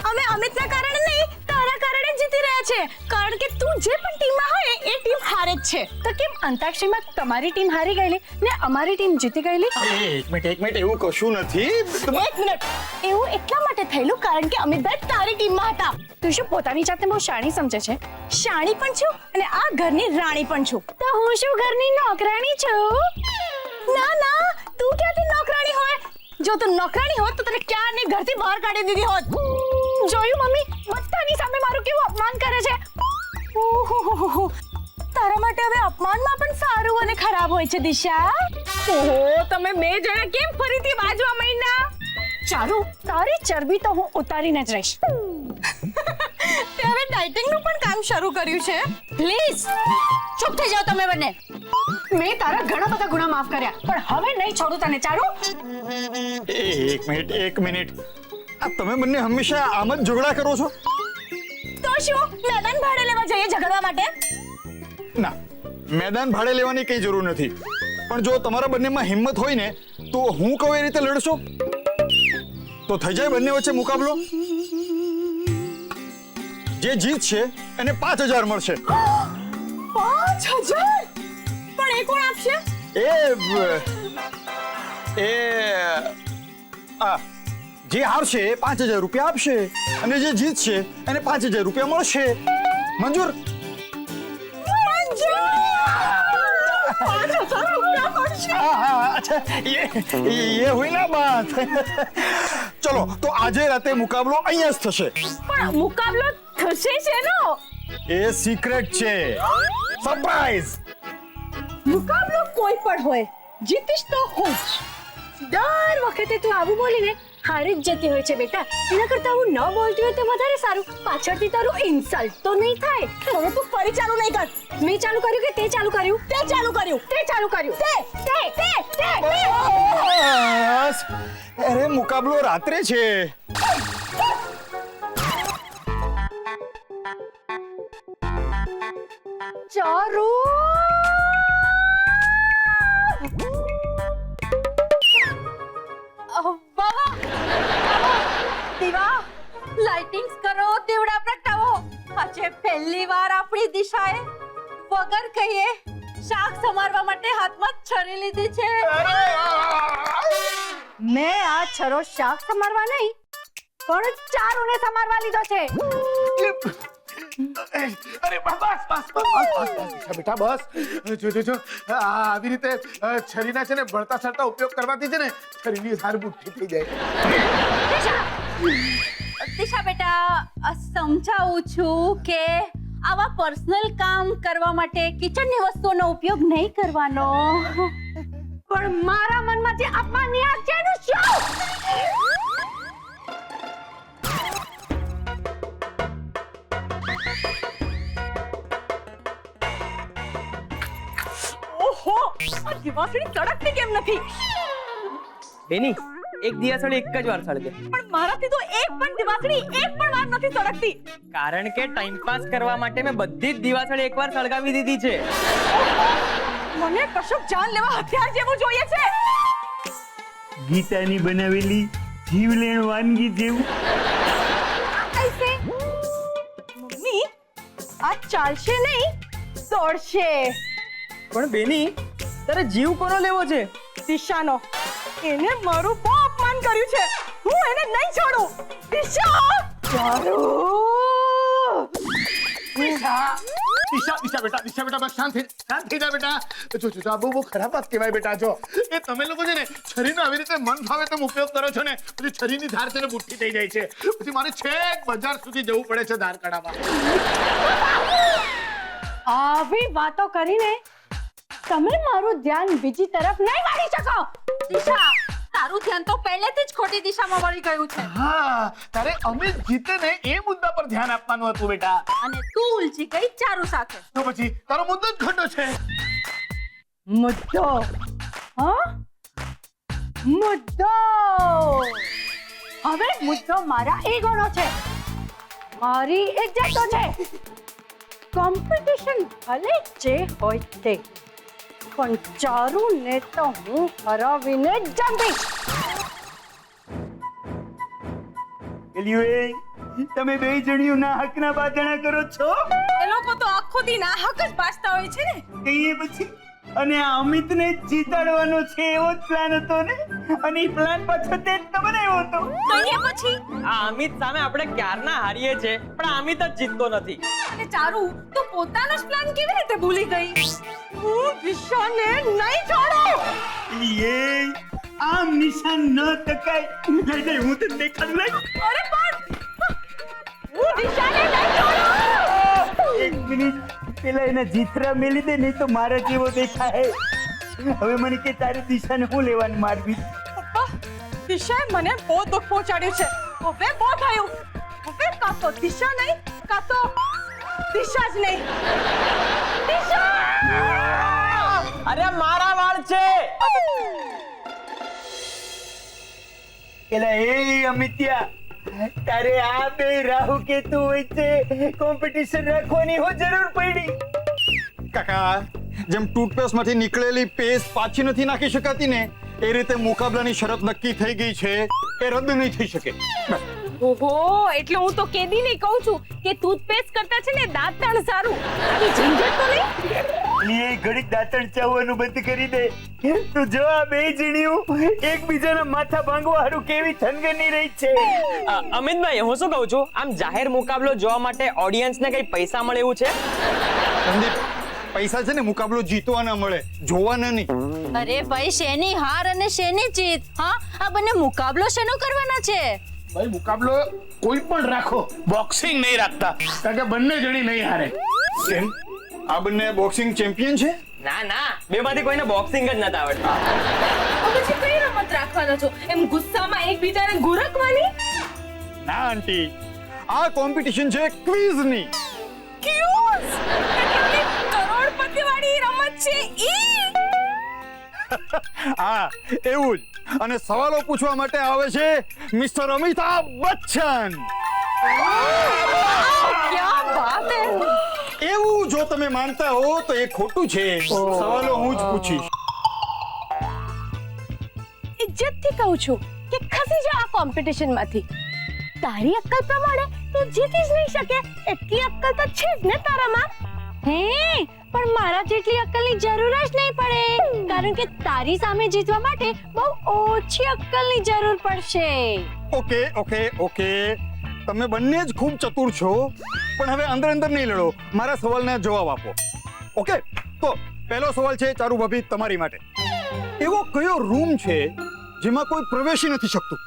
અમે અમિતના કારણે નહીં તારા કારણે જીતી રહ્યા છે કારણ કે તું જે પણ ટીમમાં હોય એ ટીમ હારે જ છે તો કેમ અંતાક્ષરીમાં તમારી ટીમ હારી ગયેલી ને અમારી ટીમ જીતી ગયેલી એક મિનિટ એવું કશું નથી. એક મિનિટ એવું એટલા માટે થયેલું કારણ કે અમિતભાઈ તારી ટીમમાં હતા તું શું પોતાની જાતને બહુ શાણી સમજે છે શાણી પણ છું અને આ ઘરની રાણી પણ છું તો હું શું ઘરની નોકરાણી છું ના ના તું ક્યાંથી નોકરાણી હોય જો તું નોકરાણી હોત તો તને ક્યારની ઘરથી બહાર કાઢી દીધી હોત જોયું મમ્મી બધાની સામે મારું કેવું અપમાન કરે છે ઓહો તારા માટે હવે અપમાનમાં પણ સારું અને ખરાબ હોય છે દિશા ઓહો તમે બે જણા કેમ ફરીથી બાજવા માંડ્યા ચાલો તારી ચરબી તો હું ઉતારીને જ રહીશ તે હવે ડાયટિંગનું પણ કામ શરૂ કર્યું છે પ્લીઝ ચૂપ થઈ જાઓ તમે બંને મેં તારા ઘણા બધા ગુના માફ કર્યા પણ હવે નહીં છોડું તને ચારું એક મિનિટ આ તમે બંને હંમેશા આમ જ ઝઘડા કરો છો તો શું મેદાન ભાડે લેવા જઈએ ઝઘડવા માટે ના મેદાન ભાડે લેવાની કઈ જરૂર નથી પણ જો તમારા બંનેમાં હિંમત હોય ને તો હું કહું એ રીતે લડશો તો થઈ જાય બંને વચ્ચે મુકાબલો જે જીત છે એને 5000 મળશે 5000 પણ એ કોણ આપશે જે હારશે એ 5000 રૂપિયા આપશે અને જે જીતશે એને 5000 રૂપિયા મળશે મંજૂર 5000 રૂપિયા મળશે अच्छा ये हुई ना बात चलो तो આજે રાતે મુકાબલો અહીંયા જ થશે પણ મુકાબલો થશે છે નો એ સિક્રેટ છે સરપ્રાઈઝ મુકાબલો કોઈ પણ હોય જીતીશ તો હું જ દર વખતે તું આવું બોલીને હારી જ જતી હોય છે બેટા એના કરતા હું ન બોલતી હોય તો વધારે સારું પાછળથી તારું ઇન્સલ્ટ તો નહીં થાય હવે તું ફરી ચાલુ નહીં કર મેં ચાલુ કર્યું કે તે ચાલુ કર્યું તે ચાલુ કર્યું તે ચાલુ કર્યું તે બસ અરે મુકાબલો રાત્રે છે ચારુ દીવા લાઇટિંગ્સ કરો દીવડા પ્રગટાવો આજે પહેલી વાર આપણી દિશાએ વગર કહીએ શાક સમારવા માટે હાથમાં છરી લીધી છે મેં આ છરો શાક સમારવા નહીં પણ ચારુને સમારવા લીધો છે અરે બસ બેટા બસ જો આવી રીતે છરીના છે ને બળતા સળતા ઉપયોગ કરવાથી છે ને છરીની ધાર બુઠ્ઠી થઈ જાય દિશા બેટા સમજાવું છું કે આવા પર્સનલ કામ કરવા માટે કિચનની વસ્તુઓનો ઉપયોગ નહીં કરવાનો પણ મારા મનમાં જે અપમાનની આગ છે એનું શું ઓહો આ દિવાસળી સડકતી કેમ નથી બેની એક દિવાસળી એક જ વાર સળગે પણ મારાથી તો એક પણ દિવાસળી એક પણ વાર નથી સડકતી કારણ કે ટાઈમ પાસ કરવા માટે મેં બધી જ દિવાસળી એકવાર સળગાવી દીધી છે મને કશુંક જાન લેવા હથિયાર જેવું જોઈએ છે ગીતાની બનાવેલી જીવલેણ વાનગી જેવું ऐसे મમ્મી આ ચાલશે નહીં દોડશે પણ બેની તારે જીવ કોનો લેવો છે દિશાનો એને મારું બહુ અપમાન કર્યું છે હું એને નહીં છોડું દિશા ચારુ દિશા બેટા બસ શાંત થઈ જા બેટા જો આ બહુ ખરાબ વાત કહેવાય બેટા જો એ તમે લોકો છે ને છરીનો આવી રીતે મન ફાવે તેમ ઉપયોગ કરો છો ને પછી છરીની ધાર છે ને બુઠ્ઠી થઈ જાય છે પછી મારે છેક બજાર સુધી જવું પડે છે ધાર કાઢવા આવી વાતો કરીને તમે મારું ધ્યાન બીજી તરફ નહીં વાળી શકો દિશા તારું ધ્યાન તો પહેલેથી જ ખોટી દિશામાં વળી ગયું છે હા તારે અમિત જીતે ને એ મુદ્દા પર ધ્યાન આપવાનું હતું બેટા અને તું ઉલજી ગઈ ચારુ સાથે તો પછી તારો મુદ્દો જ ખોટો છે મુદ્દો હા મુદ્દો હવે મુદ્દો મારા ઈગોનો છે મારી ઇજ્જતનો છે કોમ્પિટિશન ભલે જે હોય તે પણ ચારુ ને તો હું હરાવીને જ જંપીશ. એલિયું તમે બે જણીઓ ના હકના બાદણા કરો છો એ લોકો તો આખો દી ના હક જ બાજતા હોય છે ને. કહીએ પછી અને આ અમિતને જીતાડવાનો છે એવો જ પ્લાન હતો ને અને એ પ્લાન પાછો તે જ તો બનાવ્યો હતો. કહીએ પછી આ અમિત સામે આપણે ક્યારના હારીએ છે પણ આ અમિત જ જીતતો નથી. અને ચારુ તું પોતાનો જ પ્લાન કેવી રીતે ભૂલી ગઈ? હું દિશાને નહીં છોડું. એલિયે આમ નિશાન ન તકાય લઈ જાય હું તને દેખાડું લઈ અરે પણ હું દિશાને નહીં છોડું. એક મિનિટ પેલા એના જીથરા મેલી દે નહીં તો મારા જેવો દેખાય. હવે મને કે તારી દિશાને હું લેવાની મારવી. પપ્પા, દિશાએ મને બહુ દુઃખ પહોંચાડ્યું છે. હવે બહુ થયું. હવે કાં તો દિશા નહીં કાં તો દિશા જ નહીં. દિશા! અરે મારા વાળ છે. પેલા એ અમિત્યા તારે આ બે રાહુ કેતુ વચ્ચે કોમ્પિટિશન રાખવાની હો જરૂર પડી. કાકા જેમ ટૂથપેસ્ટ માંથી નીકળેલી પેસ્ટ પાછી નથી નાખી શકાતી ને એ રીતે મુકાબલાની શરત નક્કી થઈ ગઈ છે એ રદ નહીં થઈ શકે. ઓહો, એટલે હું તો કેદી નહીં કહું છું કે ટૂથપેસ્ટ કરતા છે ને દાંતણ સારું. આની ઝંઝટ તો નહીં. એ ઘડીક દાંતણ ચાવવાનું બંધ કરી દે. તું જો આ બે જણીઓ એકબીજાના માથા ભાંગવા હારું કેવી થનગની રહી છે. અમિતભાઈ હું શું કહું છું આમ જાહેર મુકાબલો જોવા માટે ઓડિયન્સને કઈ પૈસા મળે એવું છે? સંદીપ પૈસા છે ને મુકાબલો જીતવાના મળે જોવાના નહીં. અરે ભાઈ શેની હાર અને શેની જીત? હા, આ બંને મુકાબલો શેનો કરવાના છે? ભાઈ મુકાબલો કોઈ પણ રાખો, બોક્સિંગ નહીં રાખતા કારણ કે બંને જણી નહીં હારે. કેમ આ બંને બોક્સિંગ ચેમ્પિયન છે? ના ના બેમાંથી કોઈને બોક્સિંગ જ નથી આવડતું. પછી કઈ રમત રાખવાનો છો? એમ ગુસ્સામાં એકબીજાને ગુરકવાની? ના આંટી આ કોમ્પિટિશન છે ક્વિઝની. ક્યુઝ! એટલે કરોડપતિવાળી રમત છે ઈ. હા એવું જ. અને સવાલો પૂછવા માટે આવે છે મિસ્ટર અમિતાભ બચ્ચન. ક્યા બાત હે! એવું જો તમે માનતા હો તો એ ખોટું છે. સવાલો હું જ પૂછીશ. ઇજ્જતથી કહું છું કે ખસી જા આ કોમ્પિટિશનમાંથી. તારી અક્કલ પ્રમાણે તું જીતી જ નહીં શકે એટલી અક્કલ તો છે જ ને તારામાં. હે પણ મારા જેટલી અક્કલની જરૂર જ નહીં પડે કારણ કે તારી સામે જીતવા માટે બહુ ઓછી અક્કલની જરૂર પડશે. ઓકે ઓકે ઓકે તમે બંને જ ખૂબ ચતુર છો પણ હવે અંદર અંદર નહીં લડો, મારા સવાલના જવાબ આપો. ઓકે તો પહેલો સવાલ છે ચારુ ભાભી તમારી માટે. એવો કયો રૂમ છે જેમાં કોઈ પ્રવેશી નથી શકતું?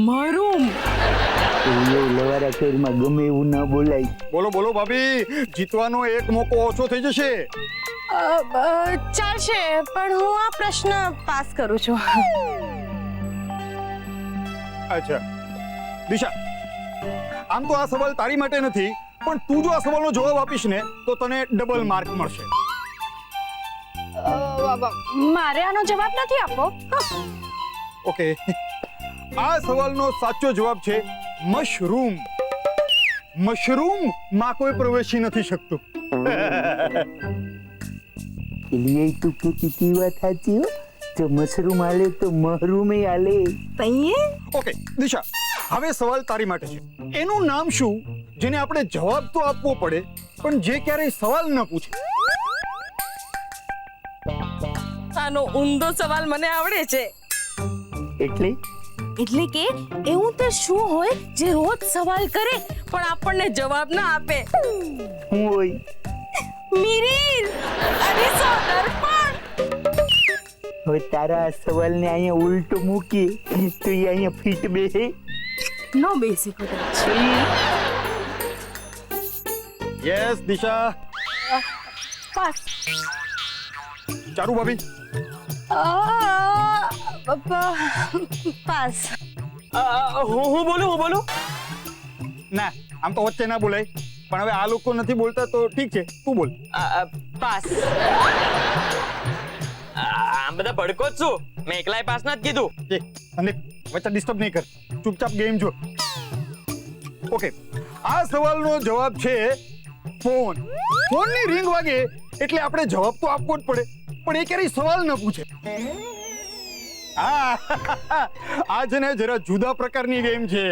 મારું લવારા શહેરમાં ગમે એવું ના બોલાય. બોલો બોલો ભાભી, જીતવાનો એક મોકો ઓછો થઈ જશે. ચાલશે પણ હું આ પ્રશ્ન પાસ કરું છું. અચ્છા દિશા, આમ તો આ સવાલ તારી માટે નથી પણ તું જો આ સવાલનો જવાબ આપીશ ને તો તને ડબલ માર્ક મળશે. મારે આનો જવાબ નથી આપવો. ઓકે આ સવાલનો સાચો જવાબ છે મશરૂમ. મશરૂમ માં કોઈ પ્રવેશી નથી શકતું. એલિયે તું કેતી વાત સાચી હો. જો મશરૂમ આલે તો મહરૂમ આલે. ઓકે દિશા, હવે સવાલ તારી માટે છે. એનું નામ શું જેને આપણે જવાબ તો આપવો પડે પણ જે ક્યારેય સવાલ ન પૂછે? આનો ઊંધો સવાલ મને આવડે છે. એટલે એટલે કે એવું તો શું હોય જે રોજ સવાલ કરે પણ આપણને જવાબ ના આપે? હું હોય મિરીર અને સોદરપણ. હવે તારા આ સવાલને અહીંયા ઉલટો મૂકી તો એ અહીંયા ફીટ બેસે. નો બેસિક યસ દિશા. પાસ. ચારુ ભાભી પાસ. હું બોલું ના આમ તો વચ્ચે ના બોલાય પણ હવે આ લોકો નથી બોલતા તો ઠીક છે તું બોલ. પાસ. આમ બધા ભડકો જ છું, મેં એકલાય પાસ ના જ કીધું. અને વચ્ચે ડિસ્ટર્બ નહીં કર, ચૂપચાપ ગેમ જો. ઓકે આ સવાલનો જવાબ છે ફોનની રિંગ વાગે એટલે આપણે જવાબ તો આપવો જ પડે, પણ એ ક્યારેય સવાલ ન પૂછે. હા આ છે ને જરા જુદા પ્રકારની ગેમ છે.